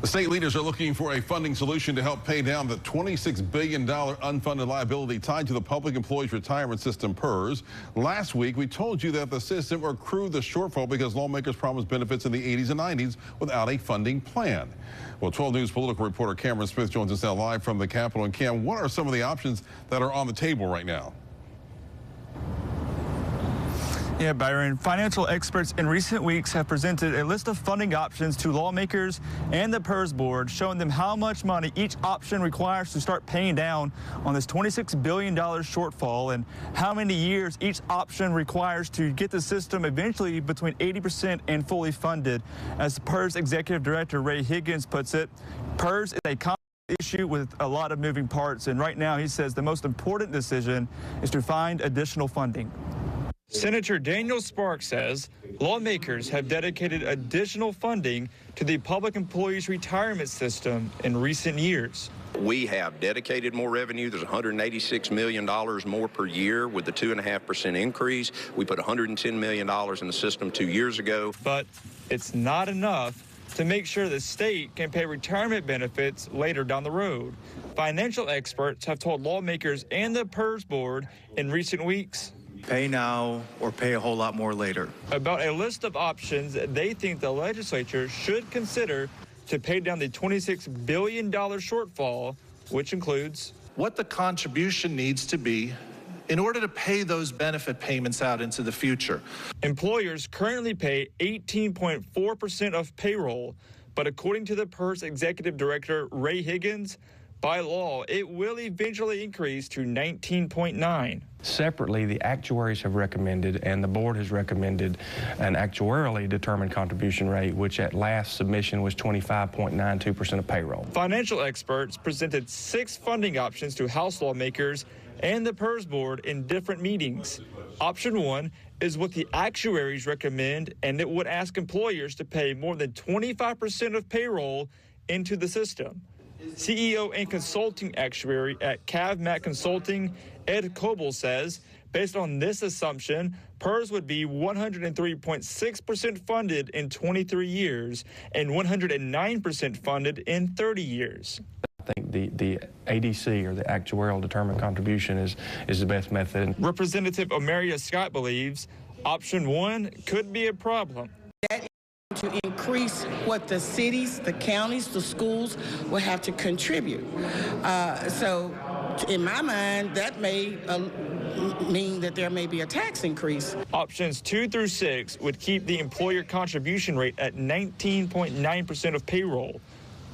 The state leaders are looking for a funding solution to help pay down the $26 billion unfunded liability tied to the Public Employees Retirement System, PERS. Last week, we told you that the system accrued the shortfall because lawmakers promised benefits in the 80s and 90s without a funding plan. Well, 12 News political reporter Cameron Smith joins us now live from the Capitol. And Cam, what are some of the options that are on the table right now? Yeah, Byron, financial experts in recent weeks have presented a list of funding options to lawmakers and the PERS board, showing them how much money each option requires to start paying down on this $26 billion shortfall and how many years each option requires to get the system eventually between 80% and fully funded. As PERS Executive Director Ray Higgins puts it, PERS is a complex issue with a lot of moving parts, and right now he says the most important decision is to find additional funding. Senator Daniel Sparks says lawmakers have dedicated additional funding to the Public Employees Retirement System in recent years. We have dedicated more revenue. There's $186 million more per year with the 2.5% increase. We put $110 million in the system 2 years ago. But it's not enough to make sure the state can pay retirement benefits later down the road. Financial experts have told lawmakers and the PERS board in recent weeks, pay now or pay a whole lot more later. About a list of options they think the legislature should consider to pay down the $26 billion shortfall, which includes what the contribution needs to be in order to pay those benefit payments out into the future. Employers currently pay 18.4% of payroll, but according to the PERS Executive Director Ray Higgins, by law, it will eventually increase to 19.9%. Separately, the actuaries have recommended, and the board has recommended, an actuarially determined contribution rate, which at last submission was 25.92% of payroll. Financial experts presented 6 funding options to House lawmakers and the PERS board in different meetings. Option 1 is what the actuaries recommend, and it would ask employers to pay more than 25% of payroll into the system. CEO and consulting actuary at CavMat Consulting, Ed Coble, says, based on this assumption, PERS would be 103.6% funded in 23 years and 109% funded in 30 years. I think the ADC, or the actuarial determined contribution, is the best method. Representative Omeria Scott believes option 1 could be a problem. To increase what the cities, the counties, the schools will have to contribute. So in my mind, that may mean that there may be a tax increase. Options 2 through 6 would keep the employer contribution rate at 19.9% of payroll.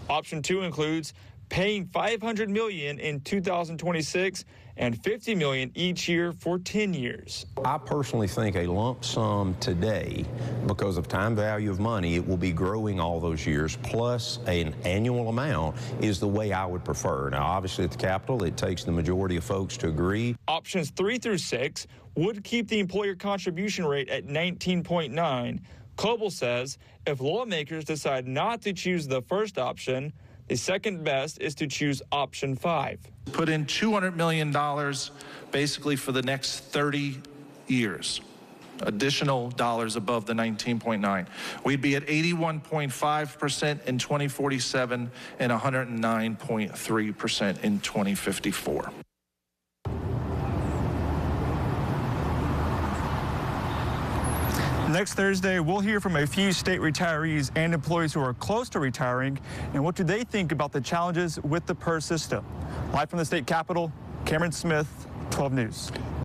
Option 2 includes paying $500 million in 2026 and $50 million each year for 10 years. I personally think a lump sum today, because of time value of money, it will be growing all those years, plus an annual amount is the way I would prefer. Now, obviously at the Capitol, it takes the majority of folks to agree. Options 3 through 6 would keep the employer contribution rate at 19.9. Coble says if lawmakers decide not to choose the first option, the second best is to choose option 5. Put in $200 million basically for the next 30 years. Additional dollars above the 19.9. We'd be at 81.5% in 2047 and 109.3% in 2054. Next Thursday, we'll hear from a few state retirees and employees who are close to retiring, and what do they think about the challenges with the PERS system. Live from the state capitol, Cameron Smith, 12 News.